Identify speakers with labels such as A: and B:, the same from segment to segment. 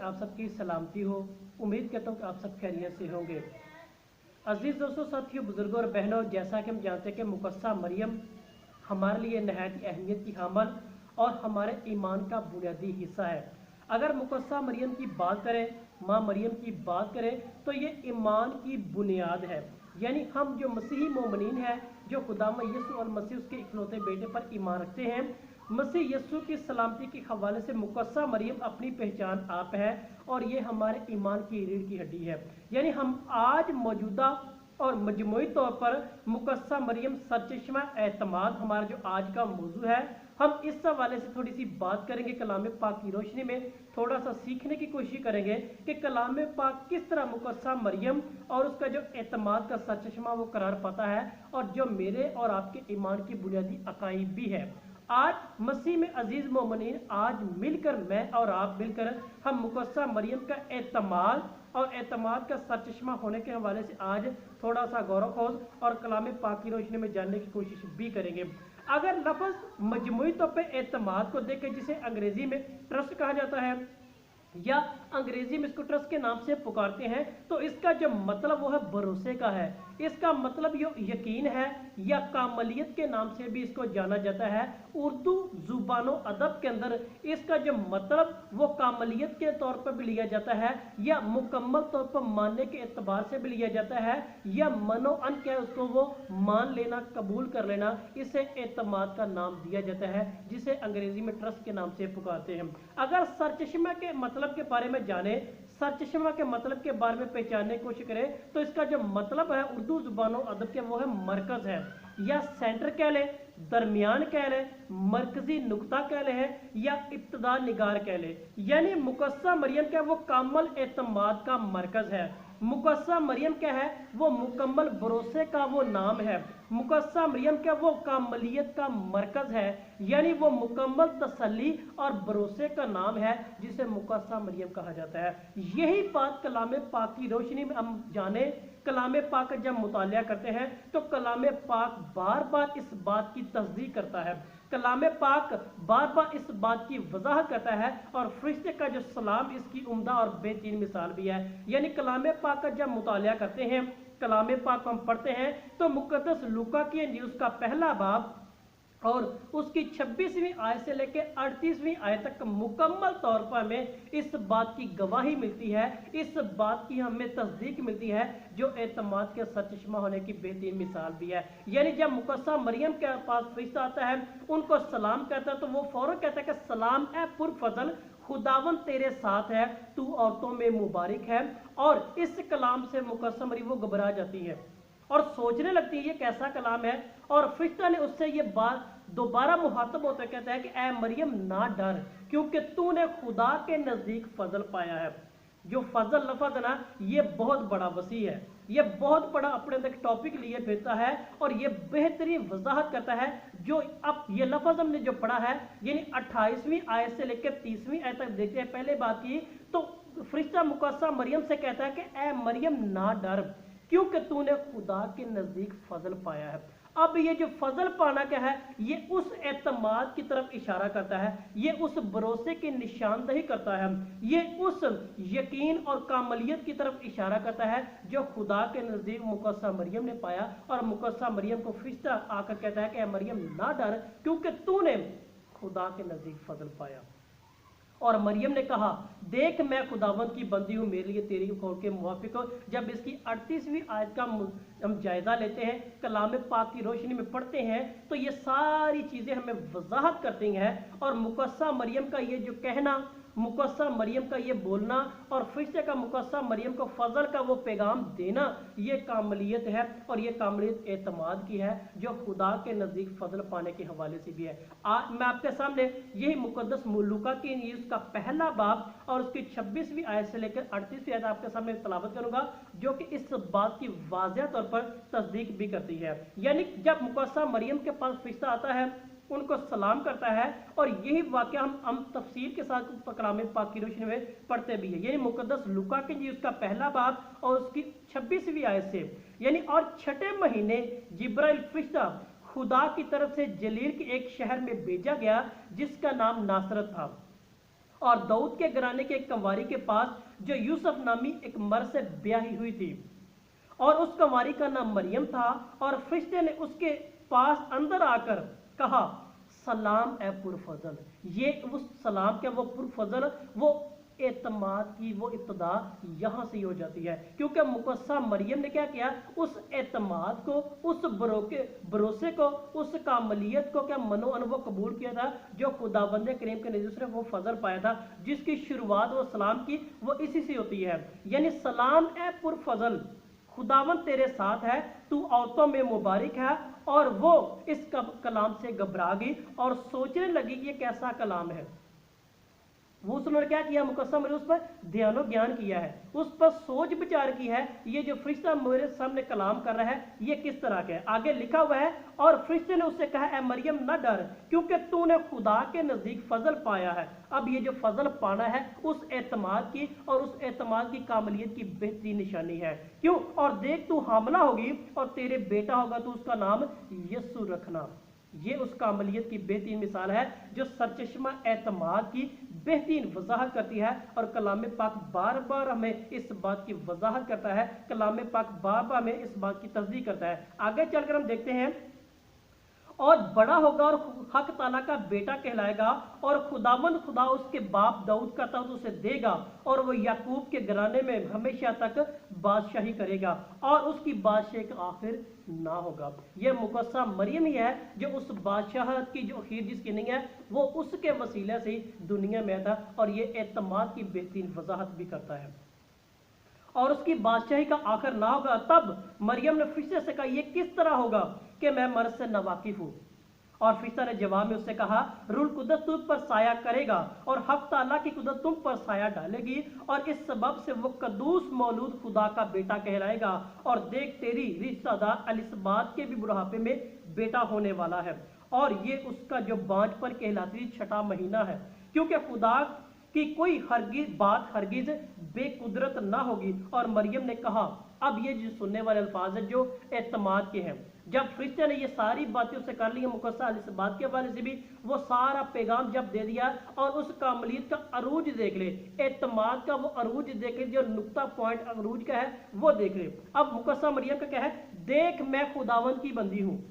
A: आप सबकी सलामती हो। उम्मीद करता हूँ कि आप सब खैरियत से होंगे। अजीज़ दोस्तों, साथियों, बुजुर्गों और बहनों, जैसा कि हम जानते हैं कि मुकस्सा मरियम हमारे लिए नहायत अहमियत की हामल और हमारे ईमान का बुनियादी हिस्सा है। अगर मुकस्सा मरियम की बात करें, माँ मरियम की बात करें, तो ये ईमान की बुनियाद है। यानी हम जो मसीही मोमिनीन हैं, जो खुदाम यीशु और मसीह उसके इकलौते बेटे पर ईमान रखते हैं, मसीह यीशु की सलामती के हवाले से मुकस्सा मरियम अपनी पहचान आप है और ये हमारे ईमान की रीढ़ की हड्डी है। यानी हम आज मौजूदा और मजमूई तौर पर मुकस्सा मरियम सरचश्मा एतमाद हमारा जो आज का मौजू है, हम इस हवाले से थोड़ी सी बात करेंगे। कलाम पाक की रोशनी में थोड़ा सा सीखने की कोशिश करेंगे कि कलाम पाक किस तरह मुकस्सा मरियम और उसका जो एतमाद का सरचश्मा वो करार पाता है और जो मेरे और आपके ईमान की बुनियादी अकाईद भी है। आज मसीह में अजीज मोमिनीन, आज मिलकर मैं और आप मिलकर हम मुकस्सा मरियम का एतमाद और एतमाद का सरचश्मा होने के हवाले से आज थोड़ा सा गौरव खोज और कलाम पाक की रोशनी में जानने की कोशिश भी करेंगे। अगर लफ्ज़ मजमूई तौर पे एतमाद को देखें, जिसे अंग्रेजी में ट्रस्ट कहा जाता है या अंग्रेजी में इसको ट्रस्ट के नाम से पुकारते हैं, तो इसका जो मतलब वो है भरोसे का है। इसका मतलब ये यकीन है या कामलियत के नाम से भी इसको जाना जाता है। उर्दू जुबानो अदब के अंदर इसका जो मतलब वो कामलियत के तौर पर भी लिया जाता है या मुकम्मल तौर पर मानने के एतबार से भी लिया जाता है या मनोअन क्या उसको वो मान लेना, कबूल कर लेना, इसे एतमाद का नाम दिया जाता है, जिसे अंग्रेजी में ट्रस्ट के नाम से पुकारते हैं। अगर सरचश्मा के मतलब के बारे में जाने, सरचश्मा के मतलब के बारे में पहचानने की कोशिश करें, तो इसका जो मतलब है उर्दू जुबानों अदब के वो है मरकज है या सेंटर कह ले, दरमियान कह ले, मरकजी नुक्ता कह ले है या इब्तदा निगार कह ले। यानी मुकस्सा मरियम क्या वो कामल एतमाद का मरकज है। मुकस्सा मरियम क्या है वो मुकम्मल भरोसे का वो नाम है। मुकस्सा मरियम क्या वो कामलियत का मरकज है, यानी वो मुकम्मल तसल्ली और भरोसे का नाम है जिसे मुकस्सा मरियम कहा जाता है। यही बात कलाम पाक की रोशनी में हम जाने। कलाम पाक का जब मुतालिया करते हैं तो कलाम पाक बार बार इस बात की तस्दीक करता है, कलाम पाक बार बार इस बात की वजाहत करता है और फरिश्ते का जो सलाम इसकी उम्दा और बेहतरीन मिसाल भी है। यानी कलाम पाक का जब मुतालिया करते हैं, कलाम पाक को हम पढ़ते हैं, तो मुकद्दस लूका की इंजील उसका पहला बाब और उसकी 26वीं आयत से लेकर 38वीं आयत तक मुकम्मल तौर पर हमें इस बात की गवाही मिलती है, इस बात की हमें तस्दीक मिलती है जो एतमाद के सरचश्मा होने की बेहतरीन मिसाल भी है। यानी जब मुकस्सा मरियम के पास फरिश्ता आता है, उनको सलाम करता है, तो वो फौरन कहता है कि सलाम ए पुरफजल, खुदावन तेरे साथ है, तू औरतों में मुबारक है। और इस कलाम से मुकस्सा मरियम वो घबरा जाती है और सोचने लगती है ये कैसा कलाम है। और फरिश्ता ने उससे ये बात दोबारा मुहातब होता कहता है कि ऐ मरियम ना डर, क्योंकि तूने खुदा के नज़दीक फजल पाया है। जो फजल लफ्ज़ है ना, ये बहुत बड़ा वसी है, ये बहुत बड़ा अपने अंदर टॉपिक लिए फिरता है और ये बेहतरीन वजाहत करता है। जो अब ये लफ्ज़ हमने जो पढ़ा है, यानी 28वीं आयत से लेकर 30वीं आयत तक देखते हैं पहले बात की, तो फरिश्ता मुकस्सा मरियम से कहता है कि ऐ मरियम ना डर, क्योंकि तूने खुदा के नज़दीक फजल पाया है। अब ये जो फजल पाना क्या है, ये उस एतमाद की तरफ इशारा करता है, ये उस भरोसे की निशानदही करता है, ये उस यकीन और कामलियत की तरफ इशारा करता है जो खुदा के नज़दीक मुकस्सा मरियम ने पाया। और मुकस्सा मरियम को फरिश्ता आकर कहता है कि मरियम ना डर, क्योंकि तूने खुदा के नज़दीक फजल पाया। और मरियम ने कहा, देख मैं खुदावंद की बंदी हूँ, मेरे लिए तेरी कौल के मुवाफिक हो। जब इसकी 38वीं आयत का हम जायजा लेते हैं, कलाम पाक की रोशनी में पढ़ते हैं, तो ये सारी चीज़ें हमें वजाहत करती हैं। और मुकस्सा मरियम का ये जो कहना, मुकस्सा मरियम का ये बोलना और फरिश्ते का मुकस्सा मरियम को फजल का वो पैगाम देना, ये कामलियत है और ये कामलियत एतमाद की है जो खुदा के नज़दीक फजल पाने के हवाले से भी है। आज मैं आपके सामने यही मुकद्दस लूका की इंजील का पहला बाब और उसकी 26वीं आयत से लेकर 38वीं आयत आपके सामने तलावत करूंगा, जो कि इस बात की वाज़ेह तौर पर तस्दीक भी करती है। यानी जब मुकस्सा मरियम के पास फरिश्ता आता है, उनको सलाम करता है और यही वाक़या हम तफसील के साथ कलाम पाक की रोशनी में पढ़ते भी है। यानी मुकद्दस लूका की जी उसका पहला बाब और उसकी 26वीं आयत से, यानी और 6ठे महीने जिब्राइल फरिश्ता खुदा की तरफ से जलील के एक शहर में भेजा गया जिसका नाम नासरत था। और दाऊद के घराने के एक कंवारी के पास जो यूसुफ नामी एक मर्द से ब्याही हुई थी, और उस कंवारी का नाम मरियम था। और फरिश्ते ने उसके पास अंदर आकर कहा, सलाम ए पुरफजल। ये उस सलाम के वो पुरफजल, वो एतमाद की वो इब्तदा यहाँ से हो जाती है, क्योंकि मुकस्सा मरियम ने क्या किया, उस एतमाद को, उस भरोसे को, उस कामलियत को क्या मनो अनुभव कबूल किया था जो खुदाबंद करीम के नज़र से वो फजल पाया था, जिसकी शुरुआत वो सलाम की वो इसी से होती है। यानी सलाम ए पुरफजल, खुदावन तेरे साथ है, तू औरतों में मुबारक है। और वो इस कलाम से घबरा गई और सोचने लगी कि ये कैसा कलाम है। वो उसने क्या किया, मुकस्सम ने उस पर ध्यानो ज्ञान किया है, उस पर सोच विचार की है, ये जो फरिश्ता मेरे सामने कलाम कर रहा है ये किस तरह का है। आगे लिखा हुआ है, और फरिश्ते ने उससे कहा, ए मरियम न डर, क्योंकि तूने खुदा के नजदीक फजल पाया है। अब ये जो फजल पाना है उस एतमाद की और उस एतमाद की कामलियत की बेहतरीन निशानी है। क्यों? और देख तू हामला होगी और तेरे बेटा होगा, तो उसका नाम यस्सु रखना। ये उस कामलियत की बेहतरीन मिसाल है जो सरचश्मा एतमाद की बेहतरीन वजाहत करती है। और कलाम पाक बार बार हमें इस बात की वजाहत करता है, कलाम पाक बार बार हमें इस बात की तस्दीक करता है। आगे चलकर हम देखते हैं, और बड़ा होगा और हक ताला का बेटा कहलाएगा, और खुदावंद खुदा उसके बाप दाऊद का तख्त उसे देगा, और वो याकूब के घराने में हमेशा तक बादशाही करेगा, और उसकी बादशाही का आखिर ना होगा। यह मुकस्सा मरियम ही है जो उस बादशाह की जो आखिर जिसकी नहीं है वो उसके वसीले से दुनिया में था। और ये एतमाद की बेहतरीन वजाहत भी करता है। और उसकी बादशाही का आखिर ना होगा। तब मरियम ने फरिश्ते से कहा, ये किस तरह होगा कि मैं मर्द से नावाकिफ हूँ। और फरिश्ता ने जवाब में उससे कहा, रूह कुदस तुझ पर साया करेगा और हक ताला की कुदरत तुम पर साया डालेगी, और इस सबब से वो कदूस मौलूद खुदा का बेटा कहलाएगा। और देख तेरी रिश्तेदार एलिसबात के भी बुढ़ापे में बेटा होने वाला है, और ये उसका जो बांझपन कहलाती 6वां महीना है, क्योंकि खुदा कि कोई बात हरगिज बेकुदरत ना होगी। और मरियम ने कहा, अब ये जो सुनने वाले अल्फाज हैं जो एतमाद के हैं, जब फरिश्ते ने ये सारी बातें उससे कर ली है, मुकस्सा इस बात के हवाले से भी वो सारा पैगाम जब दे दिया, और उस कामलियत का अरूज देख ले, एतमाद का वो अरूज देख ले, जो नुक्ता पॉइंट अरूज का है वो देख ले। अब मुकस्सा मरियम का क्या है, देख मैं खुदावंद की बंदी हूँ,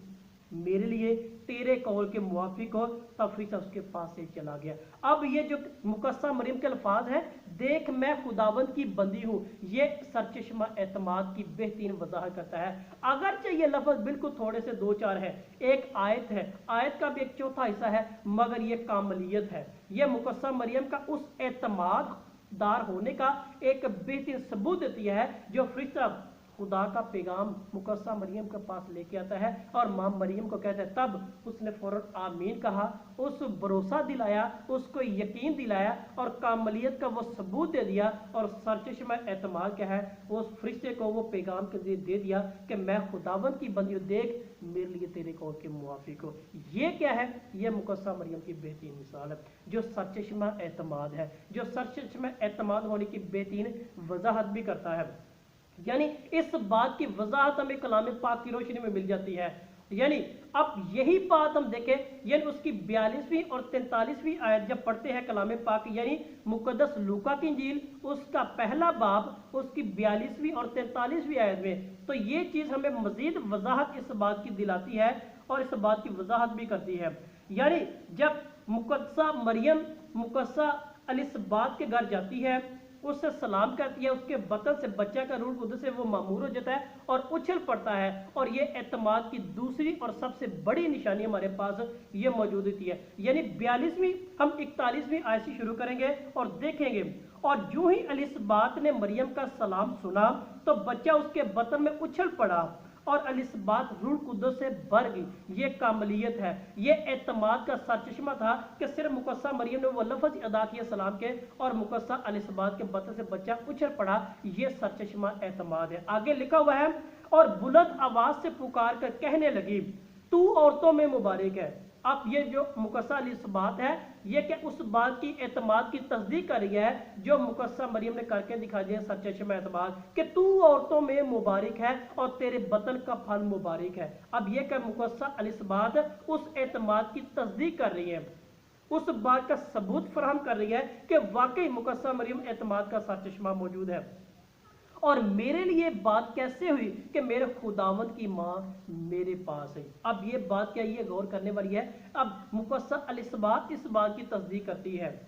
A: मेरे लिए तेरे कौल के मुवाफिक हो। तब फरिश्ता उसके पास से चला गया। अब ये जो मुकस्सा मरियम के अल्फाज हैं, देख मैं खुदावंद की बंदी हूँ, ये सरचश्मा एतमाद की बेहतरीन वजाहत करता है। अगरचे ये लफ्ज बिल्कुल थोड़े से 2-4 है, एक आयत है, आयत का भी एक चौथा हिस्सा है, मगर ये कामलियत है। ये मुकस्सा मरियम का उस एतमाद दार होने का एक बेहतरीन सबूत देती है जो फरिश्ता खुदा का पैगाम मुकस्सा मरियम के पास लेके आता है, और मां मरियम को कहता है। तब उसने फौरन आमीन कहा, उस भरोसा दिलाया, उसको यकीन दिलाया, और कामलियत का वो सबूत दे दिया। और सरचश्मा एतमाद क्या है, उस फरिश्ते को वो पैगाम के लिए दे दिया कि मैं खुदावंद की बंदी हूँ, देख मेरे लिए तेरे कौल के मुवाफिक हो। ये क्या है, ये मुकस्सा मरियम की बेहतरीन मिसाल है जो सरचश्मा एतमाद है, जो सरचश्मा एतमाद होने की बेहतरीन वजाहत भी करता है। यानी इस बात की वजाहत हमें कलाम पाक की रोशनी में मिल जाती है। यानी अब यही बात हम देखें, यानी उसकी 42वीं और 43वीं आयत जब पढ़ते हैं कलाम पाक, यानी मुकद्दस लूका की इंजील उसका पहला बाब उसकी 42वीं और 43वीं आयत में, तो ये चीज़ हमें मजीद वजाहत इस बात की दिलाती है और इस बात की वजाहत भी करती है। यानी जब मुकद्दसा मरियम मुकद्दसा एलिसबात के घर जाती है, उससे सलाम करती है, उसके बतन से बच्चा का रूह कुदस से वो मामूर हो जाता है और उछल पड़ता है। और ये एतमाद की दूसरी और सबसे बड़ी निशानी हमारे पास ये मौजूद होती है। यानी 42वीं हम 41वीं आयत से शुरू करेंगे और देखेंगे, और जो ही एलिसबात ने मरियम का सलाम सुना तो बच्चा उसके बतन में उछल पड़ा और एलिसबात रूह कुदस से भर गई। ये कामलियत है, ये एतमाद का सरचश्मा था कि सिर्फ मुकस्सा मरियम ने वो लफ्ज अदा किए सलाम के और मुकस्सा एलिसबात के बतन से बच्चा उछल पड़ा। ये सरचश्मा एतमाद है। आगे लिखा हुआ है, और बुलंद आवाज से पुकार कर कहने लगी, तू औरतों में मुबारक है। अब ये जो मुकस्सा एलिसबात है, ये क्या उस बात की एतमाद की तस्दीक कर रही है जो मुकस्सा मरियम ने करके दिखा दिया, सरचश्मा एतमाद, कि तू औरतों में मुबारक है और तेरे बतन का फल मुबारक है। अब ये क्या मुकस्सा एलिसबात उस एतमाद की तस्दीक कर रही है। उस बात का सबूत फराहम कर रही है कि वाकई मुकस्सा मरियम एतमाद का सरचश्मा मौजूद है। और मेरे लिए बात कैसे हुई कि मेरे खुदावंद की माँ मेरे पास है। अब ये बात क्या, ये गौर करने वाली है। अब मुकस्सा अल-इस्बात इस बात की तस्दीक करती है,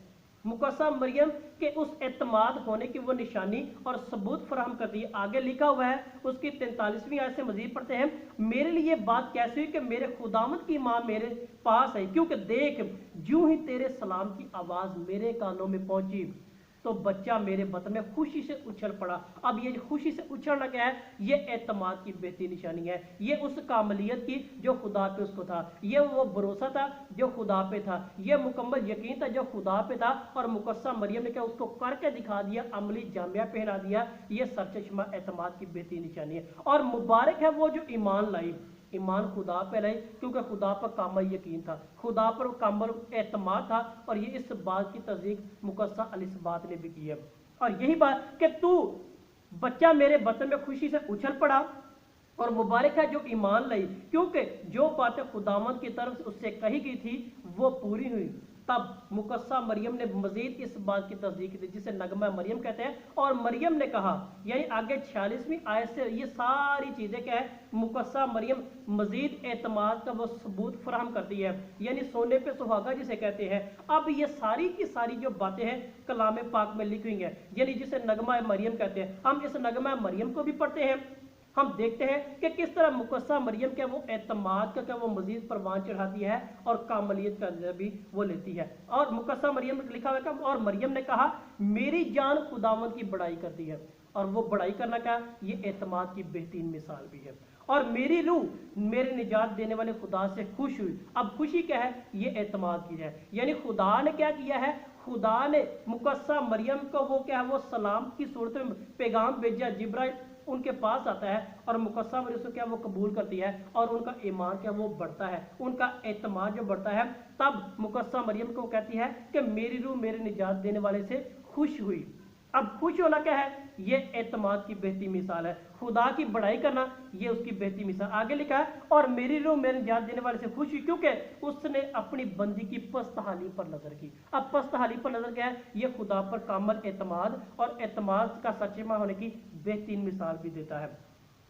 A: मुकस्सा मरियम के उस एतमाद होने की वो निशानी और सबूत फराहम करती है। आगे लिखा हुआ है उसकी 43वीं आयत से मजीद पढ़ते हैं, मेरे लिए बात कैसे हुई कि मेरे खुदावंद की माँ मेरे पास है, क्योंकि देख यूं ही तेरे सलाम की आवाज़ मेरे कानों में पहुंची तो बच्चा मेरे बतन में खुशी से उछल पड़ा। अब ये खुशी से उछलना क्या है, ये एतमाद की बेहतरीन निशानी है, ये उस कामलियत की जो खुदा पे उसको था, ये वो भरोसा था जो खुदा पे था, ये मुकम्मल यकीन था जो खुदा पे था। और मुकस्सा मरियम ने क्या उसको करके दिखा दिया, अमली जामिया पहना दिया। ये सरचश्मा एतमाद की बेहतरीन निशानी है। और मुबारक है वो जो ईमान लाई, ईमान खुदा पे लाई, क्योंकि खुदा पर कामल यकीन था, खुदा पर कामल एतमाद था। और ये इस बात की तस्दीक मुकस्सा अल-इस्बात ने भी की है। और यही बात कि तू बच्चा मेरे बतन में खुशी से उछल पड़ा और मुबारक है जो ईमान लाई, क्योंकि जो बातें खुदावंद की तरफ से उससे कही गई थी वो पूरी हुई। तब मुकस्सा मरियम ने मजीद इस बात की तस्दीक की जिसे नगमा मरियम कहते हैं। और मरियम ने कहा, यानी आगे 46वीं आयत से ये सारी चीज़ें क्या है, मुकस्सा मरियम मजीद एतमाद का वो सबूत फराहम करती है, यानी सोने पे सुहागा जिसे कहते हैं। अब ये सारी की सारी जो बातें हैं कलाम पाक में लिखी हुई हैं, यानी जिसे नगमा मरियम कहते हैं। हम इस नगमा मरियम को भी पढ़ते हैं, हम देखते हैं कि किस तरह मुकस्सा मरियम क्या वो एतमाद का क्या वो मजीद परवान चढ़ाती है और कामलियत का अंदर भी वो लेती है। और मुकस्सा मरियम में लिखा हुआ है, और मरियम ने कहा मेरी जान खुदावंद की बड़ाई करती है। और वो बड़ाई करना क्या, ये एतमाद की बेहतरीन मिसाल भी है। और मेरी रूह मेरे निजात देने वाले खुदा से खुश हुई। अब खुशी क्या है, ये एतमाद की है, यानी खुदा ने क्या किया है, खुदा ने मुकस्सा मरियम को वो क्या है वो सलाम की सूरत में पैगाम भेजा, जिब्राइल उनके पास आता है और मुकस्सा मरियम से क्या वो कबूल करती है और उनका ईमान क्या वो बढ़ता है, उनका एतमाद जो बढ़ता है। तब मुकस्सा मरियम को कहती है कि मेरी रूह मेरे निजात देने वाले से खुश हुई। अब खुश होना क्या है, ये एतमाद की बेहतरीन मिसाल है, खुदा की बड़ाई करना ये उसकी बेहतरीन मिसाल। आगे लिखा है, और मेरी रूह मेरे निजात देने वाले से खुश हुई क्योंकि उसने अपनी बंदी की पस्तहाली पर नजर की। अब पस्तहाली पर नजर क्या है, ये खुदा पर कामल एतमाद और एतमाद का सचमा होने की बेहतरीन मिसाल भी देता है।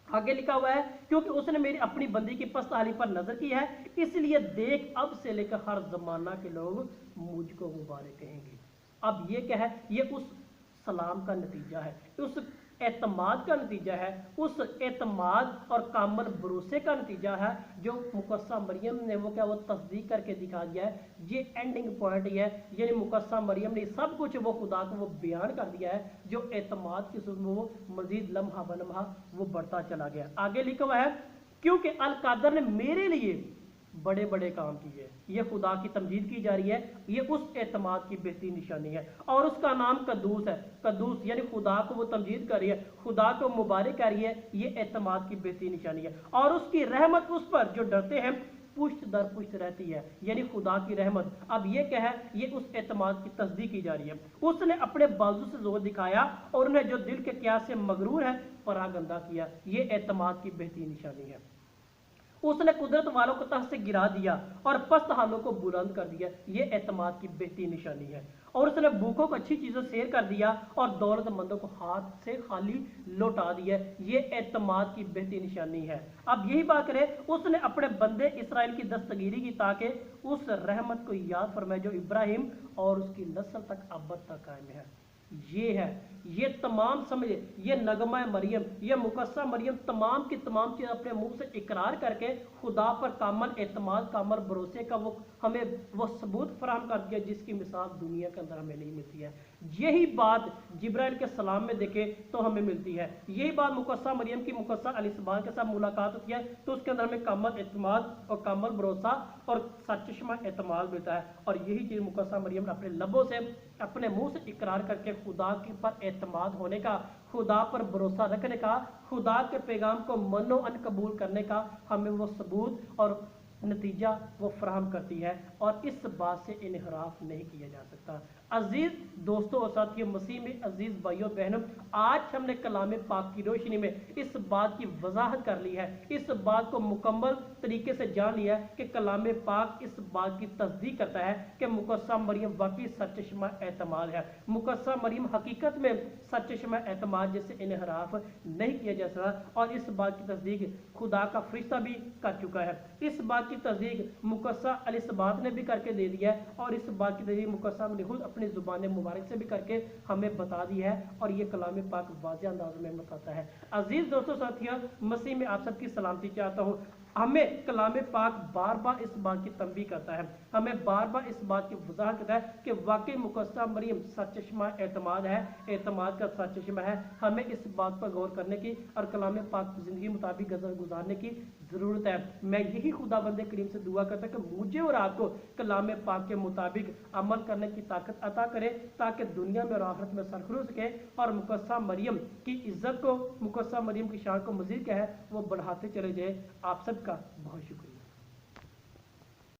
A: आगे लिखा हुआ है, क्योंकि उसने मेरी अपनी बंदी की पस्तहाली पर नजर की है, इसलिए देख अब से लेकर हर जमाना के लोग मुझको मुबारक कहेंगे। अब ये क्या है, ये उस सलाम का नतीजा है, उस एतमाद का नतीजा है, उस एतमाद और कामल भरोसे का नतीजा है जो मुकस्सा मरियम ने वो क्या वो तस्दीक करके दिखा दिया है। ये एंडिंग पॉइंट ये है, यानी मुकस्सा मरियम ने सब कुछ वो खुदा को वो बयान कर दिया है, जो एतमाद की सूरत में वो मजीद लम्हा बनम्हा वो बढ़ता चला गया। आगे लिखा हुआ है, क्योंकि अल कादर ने मेरे लिए बड़े बड़े काम किए। ये खुदा की तमजीद की जा रही है, ये उस एतमाद की बेहतरीन निशानी है। और उसका नाम कद्दूस है, कद्दूस यानी खुदा को वो तमजीद कर रही है, खुदा को मुबारक कर रही है, ये एतमाद की बेहतरीन निशानी है। और उसकी रहमत उस पर जो डरते हैं पुश्त दर पुश्त रहती है, यानी खुदा की रहमत। अब ये क्या है, ये उस एतमाद की तस्दीक की जा रही है। उसने अपने बाजू से जोर दिखाया और उन्हें जो दिल के क्यास से मगरूर है परागंदा किया, ये एतमाद की बेहतरीन निशानी है। उसने कुदरत वालों को तख्त से गिरा दिया और पस्त हालों को बुलंद कर दिया, ये एतमाद की बेहतरीन निशानी है। और उसने भूखों को अच्छी चीज़ों से शेयर कर दिया और दौलतमंदों को हाथ से खाली लौटा दिया, ये एतमाद की बेहतरीन निशानी है। अब यही बात करें, उसने अपने बंदे इसराइल की दस्तगीरी की ताकि उस रहमत को याद फरमाए जो इब्राहिम और उसकी नस्ल तक अब तक कायम है। ये है, ये तमाम समझे, ये नगमा मरियम, ये मुकस्सा मरियम तमाम की तमाम चीज़ अपने मुंह से इकरार करके खुदा पर कामल एतमाद कामल भरोसे का वो हमें वो सबूत फराहम कर दिया जिसकी मिसाल दुनिया के अंदर हमें नहीं मिलती है। यही बात जिब्राइल के सलाम में देखे तो हमें मिलती है, यही बात मुकस्सा मरियम की मुकस्सा अल-इस्बात के साथ मुलाकात होती है तो उसके अंदर हमें कामल एतमाद और कामल भरोसा और सचश्मा एतमाद मिलता है। और यही चीज़ मुकस्सा मरियम ने अपने लबों से अपने मुंह से इकरार करके खुदा के पर एतमाद होने का, खुदा पर भरोसा रखने का, खुदा के पैगाम को मनो अन कबूल करने का हमें वो सबूत और नतीजा वो फराहम करती है और इस बात से इनहराफ नहीं किया जा सकता। अजीज दोस्तों और साथियों, मसीह में अजीज भाइयों बहनों, आज हमने कलाम पाक की रोशनी में इस बात की वजाहत कर ली है, इस बात को मुकम्मल तरीके से जान लिया है कि कलाम पाक इस बात की तस्दीक करता है कि मुकद्दसा मरियम वाकई सच्चशमा एतमाद है। मुकद्दसा मरियम हकीकत में सच्चशमा एतमाद जैसे इनहराफ नहीं किया जा सकता और इस बात की तस्दीक खुदा का फरिश्ता भी कर चुका है। इस बात की तस्दीक मुकद्दसा अलैहिस्सलाम ने भी करके दे दिया है और इस बात की तस्दीक मुकद्दसा ने खुद अपनी जुबान मुबारक से भी करके हमें बता दी है और ये कलाम पाक वाज़ेह अंदाज में बताता है। अजीज दोस्तों साथियों, मसीह में आप सबकी सलामती चाहता हूँ। हमें कलाम पाक बार बार इस बात की तंबीह करता है, हमें बार बार इस बात की वजाहत करता है कि वाकई मुकद्दसा मरियम सच्चशमा एतमाद है, एतमाद का सच्चशमा है। हमें इस बात पर गौर करने की और कलाम पाक ज़िंदगी मुताबिक गुजारने की ज़रूरत है। मैं यही खुदा बंदे करीम से दुआ करता कि मुझे और आपको कलाम पाक के मुताबिक अमल करने की ताकत अता करे ताकि दुनिया में और आखिरत में सरखरू सके और मुकद्दसा मरियम की इज्जत को, मुकद्दसा मरियम की शान को मज़ीद क्या है वो बढ़ाते चले जाए। आप सबका बहुत शुक्रिया।